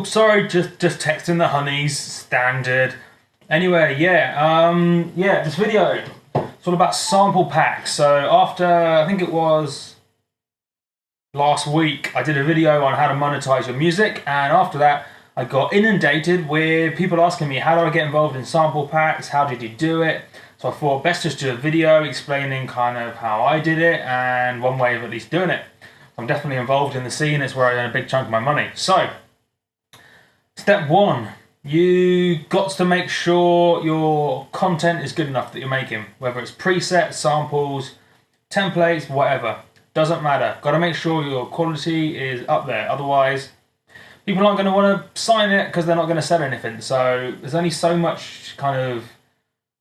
Oops, sorry, just texting the honeys, standard. Anyway, yeah, this video, it's all about sample packs. So after, I think it was last week, I did a video on how to monetize your music, and after that, I got inundated with people asking me, how do I get involved in sample packs? How did you do it? So I thought best just do a video explaining kind of how I did it and one way of at least doing it. I'm definitely involved in the scene, it's where I earn a big chunk of my money. So, step one, you got to make sure your content is good enough that you're making. Whether it's presets, samples, templates, whatever. Doesn't matter. Got to make sure your quality is up there. Otherwise, people aren't going to want to sign it because they're not going to sell anything. So there's only so much kind of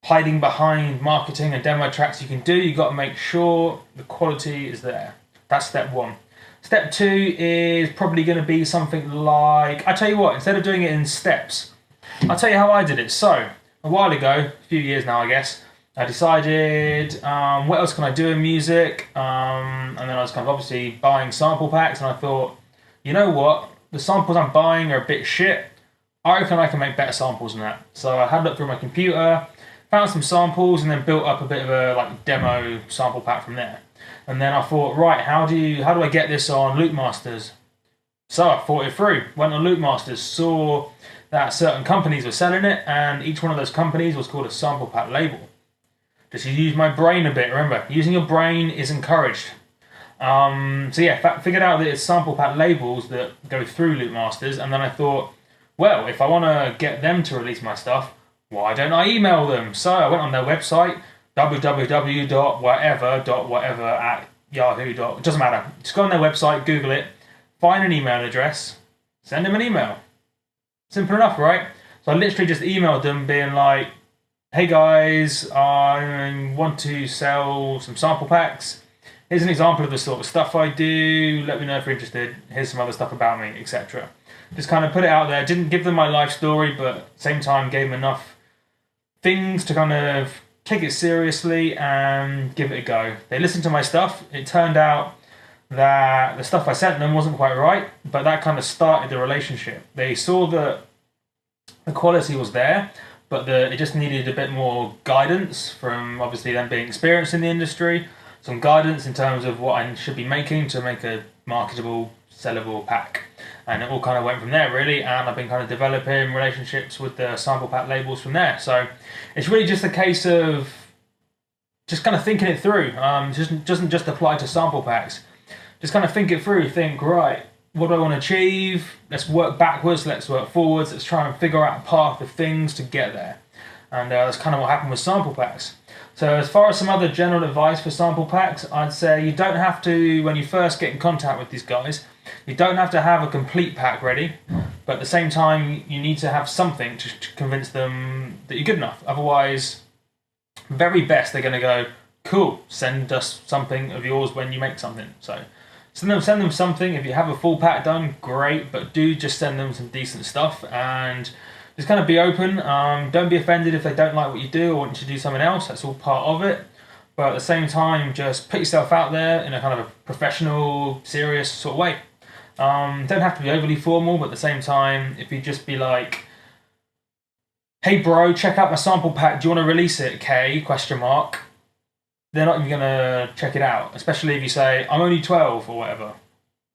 hiding behind marketing and demo tracks you can do. You've got to make sure the quality is there. That's step one. Step two is probably going to be something like, I tell you what, instead of doing it in steps, I'll tell you how I did it. So, a while ago, a few years now I guess, I decided what else can I do in music, and then I was kind of obviously buying sample packs, and I thought, you know what, the samples I'm buying are a bit shit, I reckon I can make better samples than that. So I had a look through my computer, found some samples, and then built up a bit of a like demo sample pack from there. And then I thought, right, how do I get this on Loopmasters? So I thought it through, went on Loopmasters, saw that certain companies were selling it, and each one of those companies was called a sample pack label. Just use my brain a bit, remember, using your brain is encouraged. So yeah, figured out that it's sample pack labels that go through Loopmasters, and then I thought, well, if I want to get them to release my stuff, why don't I email them? So I went on their website, www.whatever.whatever@yahoo. It doesn't matter. Just go on their website, Google it, find an email address, send them an email. Simple enough, right? So I literally just emailed them being like, hey guys, I want to sell some sample packs. Here's an example of the sort of stuff I do. Let me know if you're interested. Here's some other stuff about me, etc. Just kind of put it out there. Didn't give them my life story, but at the same time gave them enough things to kind of take it seriously and give it a go. They listened to my stuff. It turned out that the stuff I sent them wasn't quite right, but that kind of started the relationship. They saw that the quality was there, but it just needed a bit more guidance from obviously them being experienced in the industry, some guidance in terms of what I should be making to make a marketable, sellable pack. And it all kind of went from there really, and I've been kind of developing relationships with the sample pack labels from there. So it's really just a case of just kind of thinking it through. It doesn't just apply to sample packs. Just kind of think it through, think, right, what do I want to achieve? Let's work backwards, let's work forwards, let's try and figure out a path of things to get there. And that's kind of what happened with sample packs. So as far as some other general advice for sample packs, I'd say you don't have to, when you first get in contact with these guys, you don't have to have a complete pack ready, but at the same time you need to have something to convince them that you're good enough. Otherwise, very best they're going to go, cool, send us something of yours when you make something. So send them something. If you have a full pack done, great, but do just send them some decent stuff and just kind of be open. Don't be offended if they don't like what you do or want you to do something else. That's all part of it. But at the same time, just put yourself out there in a kind of a professional, serious sort of way. Don't have to be overly formal, but at the same time, if you just be like, hey bro, check out my sample pack, do you want to release it, K, question mark, they're not even going to check it out, especially if you say, I'm only 12 or whatever.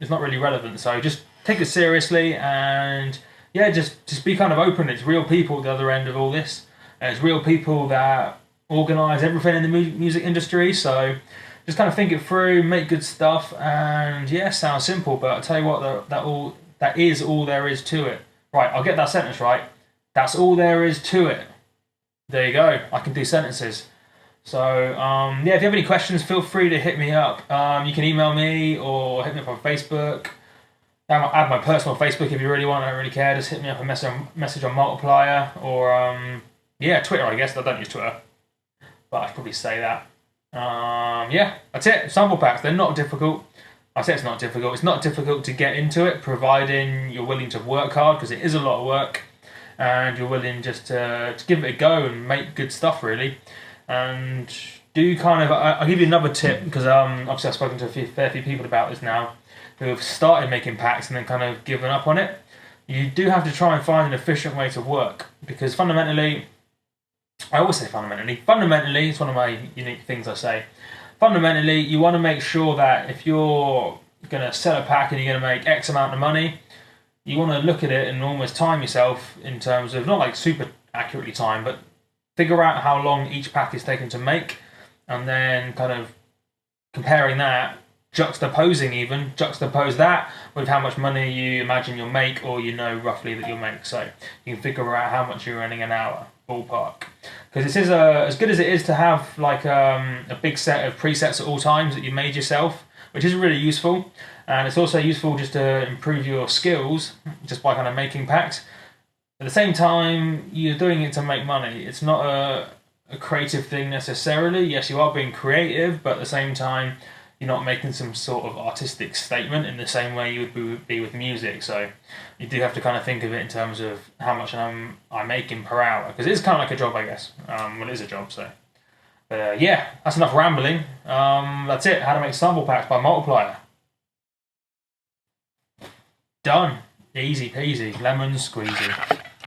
It's not really relevant, so just take it seriously and yeah, just be kind of open. It's real people at the other end of all this, and it's real people that organise everything in the music industry, so just kind of think it through, make good stuff, and yeah, sounds simple, but I'll tell you what, that is all there is to it. Right, I'll get that sentence right. That's all there is to it. There you go, I can do sentences. So, yeah, if you have any questions, feel free to hit me up. You can email me or hit me up on Facebook. Add my personal Facebook if you really want, I don't really care. Just hit me up a message on Multiplier or, yeah, Twitter, I guess. I don't use Twitter, but I should probably say that. Yeah, that's it. Sample packs, they're not difficult. I say it's not difficult. It's not difficult to get into it, providing you're willing to work hard, because it is a lot of work, and you're willing just to give it a go and make good stuff, really. And do kind of, I'll give you another tip, because obviously I've spoken to a fair few people about this now, who have started making packs and then kind of given up on it. you do have to try and find an efficient way to work, because fundamentally, I always say fundamentally, it's one of my unique things I say. Fundamentally, you want to make sure that if you're going to sell a pack and you're going to make X amount of money, you want to look at it and almost time yourself in terms of, not like super accurately time, but figure out how long each pack is taken to make, and then kind of comparing that, juxtapose that with how much money you imagine you'll make, or you know roughly that you'll make, so you can figure out how much you're earning an hour, ballpark. Because this is as good as it is to have like a big set of presets at all times that you made yourself, which is really useful, and it's also useful just to improve your skills just by kind of making packs. At the same time, you're doing it to make money. It's not a creative thing necessarily. Yes, you are being creative, but at the same time, you're not making some sort of artistic statement in the same way you would be with music. So you do have to kind of think of it in terms of how much I'm making per hour, because it is kind of like a job, I guess. Well, it is a job, so. But yeah, that's enough rambling. That's it. How to make sample packs by Multiplier. Done. Easy peasy, lemon squeezy.